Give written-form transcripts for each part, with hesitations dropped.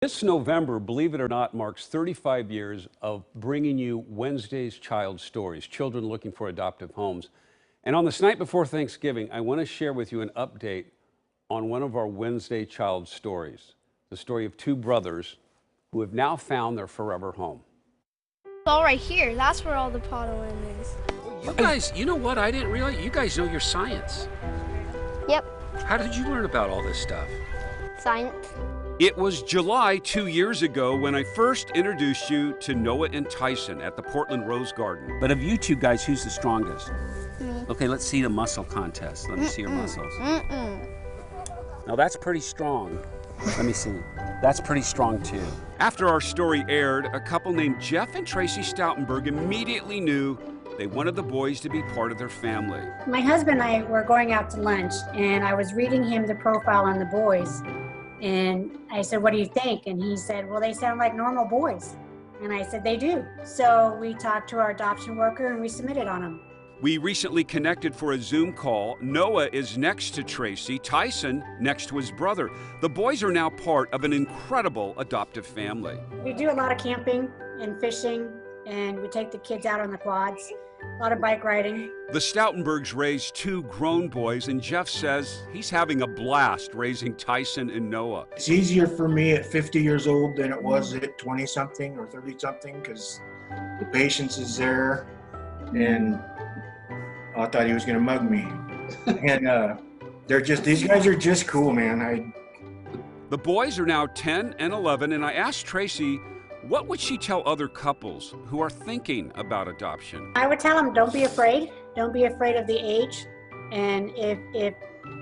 This November, believe it or not, marks 35 years of bringing you Wednesday's Child Stories, children looking for adoptive homes. And on this night before Thanksgiving, I want to share with you an update on one of our Wednesday Child Stories, the story of two brothers who have now found their forever home. All right here, that's where all the pollen is. You guys, you know what? I didn't realize you guys know your science. Yep, How did you learn about all this stuff? science. It was July 2 years ago when I first introduced you to Noah and Tyson at the Portland Rose Garden. But of you two guys, who's the strongest? Okay, let's see the muscle contest. Let me see your muscles. Now that's pretty strong. Let me see. That's pretty strong too. After our story aired, a couple named Jeff and Tracy Stoutenberg immediately knew they wanted the boys to be part of their family. My husband and I were going out to lunch, and I was reading him the profile on the boys. And I said, "What do you think?" And he said, "Well, they sound like normal boys." And I said, "They do." So we talked to our adoption worker and we submitted on them. We recently connected for a Zoom call. Noah is next to Tracy, Tyson next to his brother. The boys are now part of an incredible adoptive family. We do a lot of camping and fishing, and we take the kids out on the quads, a lot of bike riding. The Stoutenbergs raised two grown boys, and Jeff says he's having a blast raising Tyson and Noah. It's easier for me at 50 years old than it was at 20-something or 30-something because the patience is there, and I thought he was going to mug me. And these guys are just cool, man. The boys are now 10 and 11, and I asked Tracy, what would she tell other couples who are thinking about adoption? I would tell them, don't be afraid. Don't be afraid of the age. And if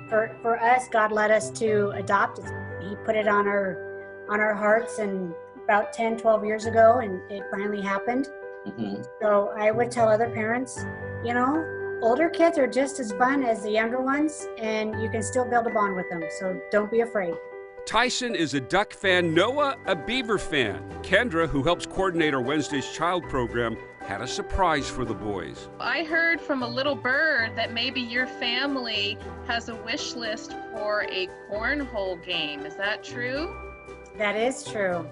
for us, God led us to adopt. He put it on our hearts and about 10, 12 years ago, and it finally happened. So I would tell other parents, you know, older kids are just as fun as the younger ones, and you can still build a bond with them. So don't be afraid. Tyson is a duck fan, Noah a beaver fan. Kendra, who helps coordinate our Wednesday's Child program, had a surprise for the boys. I heard from a little bird that maybe your family has a wish list for a cornhole game. Is that true? That is true.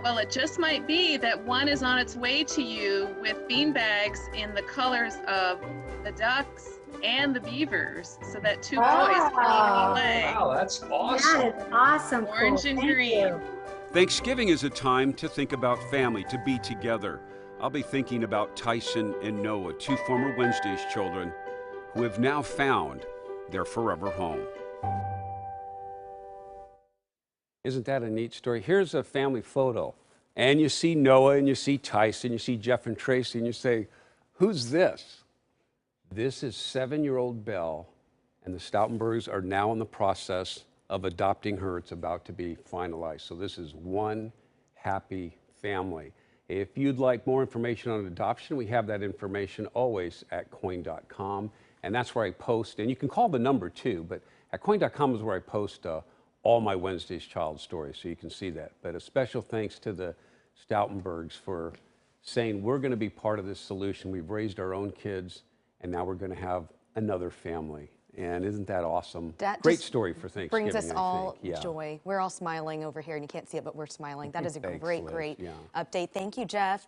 Well, it just might be that one is on its way to you with beanbags in the colors of the ducks and the beavers, so that two boys can play. Wow, that's awesome. That is awesome. Orange Cool. and Thank green. you. Thanksgiving is a time to think about family, to be together. I'll be thinking about Tyson and Noah, two former Wednesday's children who have now found their forever home. Isn't that a neat story? Here's a family photo, and you see Noah and you see Tyson, you see Jeff and Tracy, and you say, who's this? This is 7-year-old Belle, and the Stoutenbergs are now in the process of adopting her. It's about to be finalized. So this is one happy family. If you'd like more information on adoption, we have that information always at KOIN.com, and that's where I post, and you can call the number too, but at KOIN.com is where I post all my Wednesday's Child Stories, so you can see that. But a special thanks to the Stoutenbergs for saying we're going to be part of this solution. We've raised our own kids, and now we're going to have another family. And isn't that awesome? That Great story for Thanksgiving. brings us all Yeah. joy. We're all smiling over here, and you can't see it, but we're smiling. That is a Thanks, great Liz. Yeah. update. Thank you, Jeff.